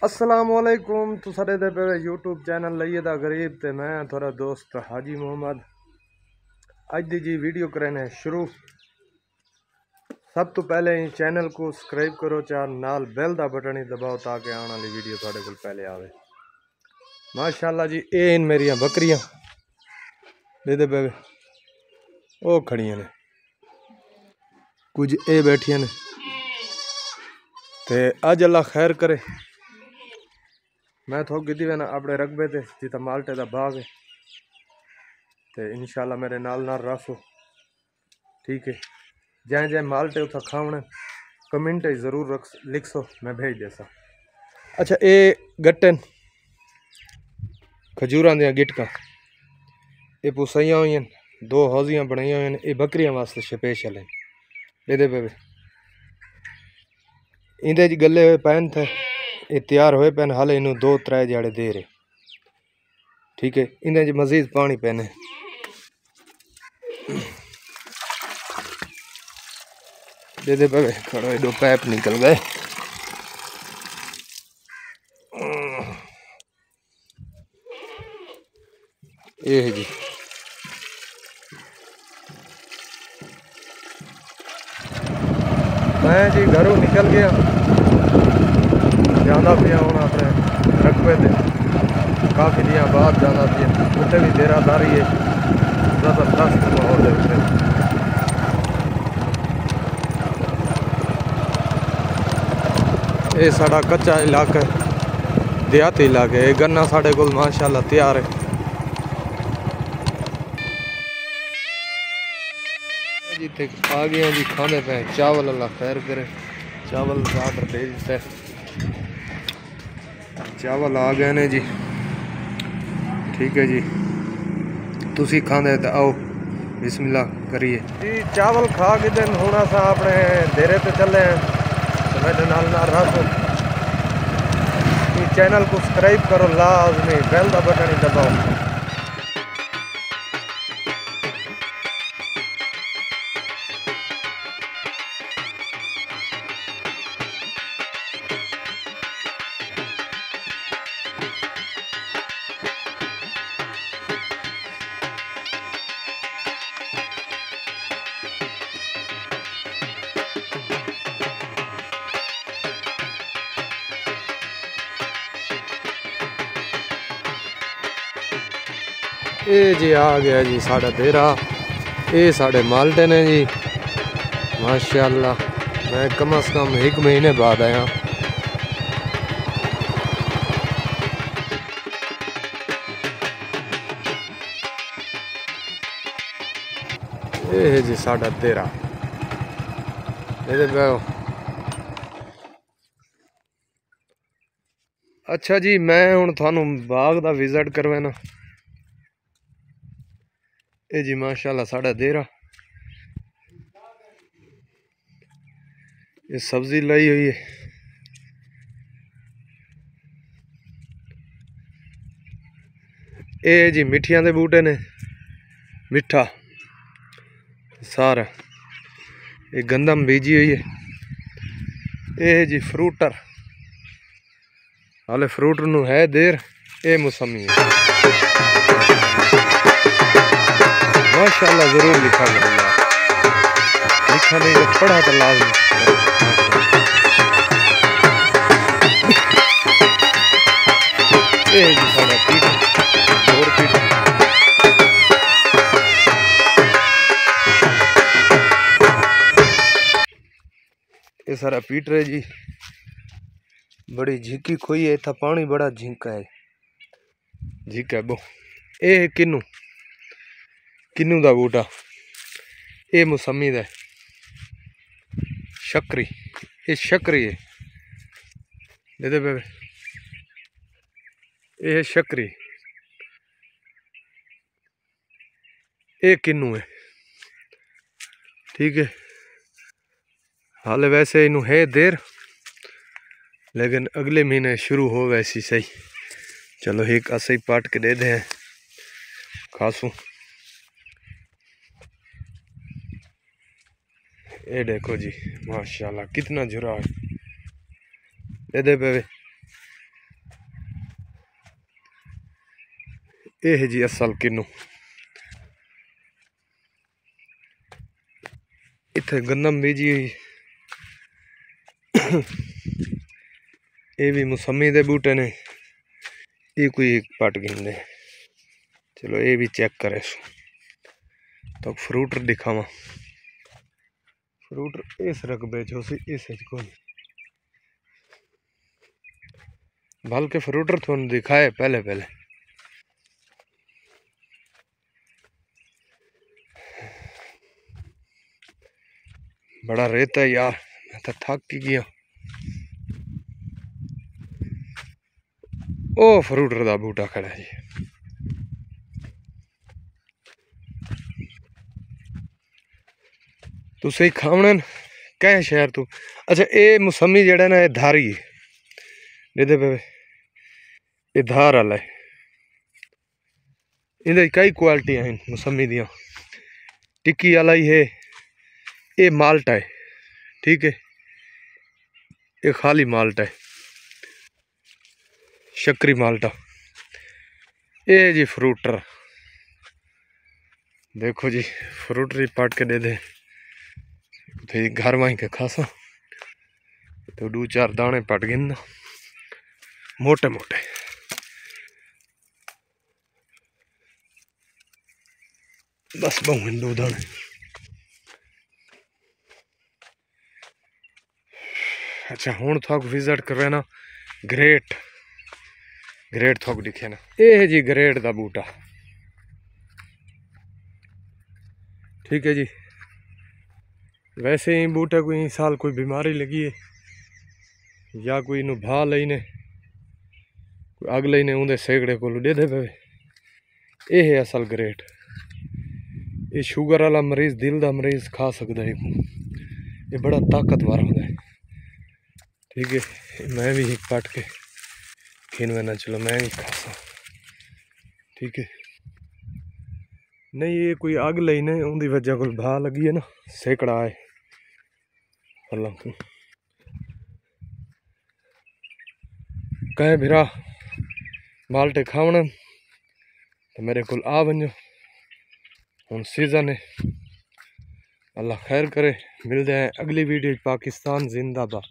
असलामुअलैकुम तो सारे दे पे यूट्यूब चैनल लइए दा गरीब ते मैं थोड़ा दोस्त हाजी मोहम्मद अज दी जी वीडियो करने शुरू। सब तो पहले ही चैनल को सब्सक्राइब करो चार नाल बेल दा बटन ही दबाओ ताकि आने वाली वीडियो थोड़े को पहले आवे। माशाल्लाह जी ये इन मेरिया बकरियां दे पे ओ खड़ियां ने, कुछ ए बैठियां ने ते अज अल्लाह खैर करे मैं थोक गिद्धी ना अपने रकबे ते जिता माल्टे दा बाग है ते इंशाल्लाह मेरे नाल रसो। ठीक है, जै जै माल्टे उथा खावने कमेंट जरूर लिख सो, मैं भेज देसा। अच्छा ये गट्टन खजूर दियां गिटका ये पुसाइया हुई दो हौजियां बनाई हुई ये बकरियां वास्ते स्पेशल है। ये पे इंदे गले हुए पैन थे ये तैयार हुए पैन हाले इनू 2-3 जाड़े दे रहे। ठीक है, इन्हें मजीद पानी पैने दे पे खड़ो दो पैप निकल गए। ये है जी मैं जी घरों निकल गया जाना पिया हूँ अपने रकबे से काफ़ी दिनों बाद जाना पिया उत्थे भी देरादारी है ज़बरदस्त माहौल है। ये साड़ा कच्चा इलाका है, देहाती इलाका है। गन्ना साढ़े को माशाल्लाह तैयार है जी। थे आ गए जी खाने पे चावल, अल्लाह खैर करे चावल का ऑर्डर दे दिता है, चावल आ गए ने जी। ठीक है जी, तुसी खाने तो आओ बिस्मिल्लाह करिए जी। चावल खा के दिन होना सा अपने डेरे पे चले हैं तो मेरे नाल रहो। चैनल को सब्सक्राइब करो लाजमी, बेल का बटन ही दबाओ। ये जी आ गया जी साढ़ा देरा, ये साढ़े माल्टे ने जी माशाल्लाह। मैं कम से कम 1 महीने बाद आया। ये है जी साढ़ा देरा, ये अच्छा जी मैं हूँ थानू बाग का विजिट करवाना। ये जी माशाल्लाह साढ़ा देरा, ये सब्जी लाई हुई है। ये जी मिठियां दे बूटे ने, मिठा सारा ये गंदम बीजी हुई है। ये जी फ्रूटर, हाले फ्रूट नू है देर। ये मौसमी है माशाल्लाह, जरूर लिखा करो यार, लिखा नहीं तो पढ़ा तो लाजमी। ये जी साढ़ा पीठ और पीठ ये सारा पीट रहे जी। बड़ी झीकी खोई है, इतना पानी बड़ा झींका है, झीका है बो। ये किन्नू किन्नू दा बूटा, ये मौसमी दा शकरी, ये शकरी है दे पे ये शकरी, ये किन्नू है। ठीक है, हाले वैसे इनू है देर लेकिन अगले महीने शुरू हो वैसी सही। चलो एक ऐसे ही पाट के दे दें खासू। ये देखो जी माशाल्लाह कितना झुरा है, दे पे ये है जी असल किन्नू। इत्थे गंदम बीजी हुई, ये भी मौसमी दे बूटे ने, ये कोई एक पट गिनदे। चलो ये भी चेक करे तो फ्रूटर दिखावा। फ्रूटर इस रकबे चो सी इस को बल्कि फ्रूटर थोन दिखाए पहले पहले। बड़ा रेत है यार, मैं तो थक ही गया। ओ फ्रूटर दा बूटा खड़ा है जी। तू सही खावने कह शहर तू। अच्छा ये मौसमी जड़ा ना ये धारी है, पे ये धार वाला है। इधर कई क्वालिटियां हैं मौसमी दियाँ। टिक्की वाला ही है, ये माल्टा है, ठीक है, ये खाली माल्टा है, शक्करी माल्टा। ये जी फ्रूटर, देखो जी फ्रूटर ही पाट के दे दे तो घर वहीं के खासा तो 2-4 दाने पट गए ना, मोटे मोटे। बस बहु 2 दाने। अच्छा हूँ थोक विजिट कर ना ग्रेट ग्रेट थोक दिखे ना। ये है जी ग्रेट का बूटा, ठीक है जी। वैसे ही बूटे कोई साल कोई बीमारी लगी है या कोई इनू भा लेने कोई अग लेने उनके सेकड़े को दे दे पे। ये है असल ग्रेट। ये शुगर वाला मरीज, दिल का मरीज खा सकता है, ये बड़ा ताकतवर होता है, ठीक है। मैं भी एक पट के खिन ना, चलो मैं भी खासा, ठीक है। नहीं ये कोई अग लेने उनकी वजह को भा लगी है ना, सेकड़ा है फलों को। कहे भिरा माल्टे खावण तो मेरे को आ वजो, हूँ सीजन है। अल्लाह खैर करे, मिलते हैं अगली वीडियो। पाकिस्तान जिंदाबाद।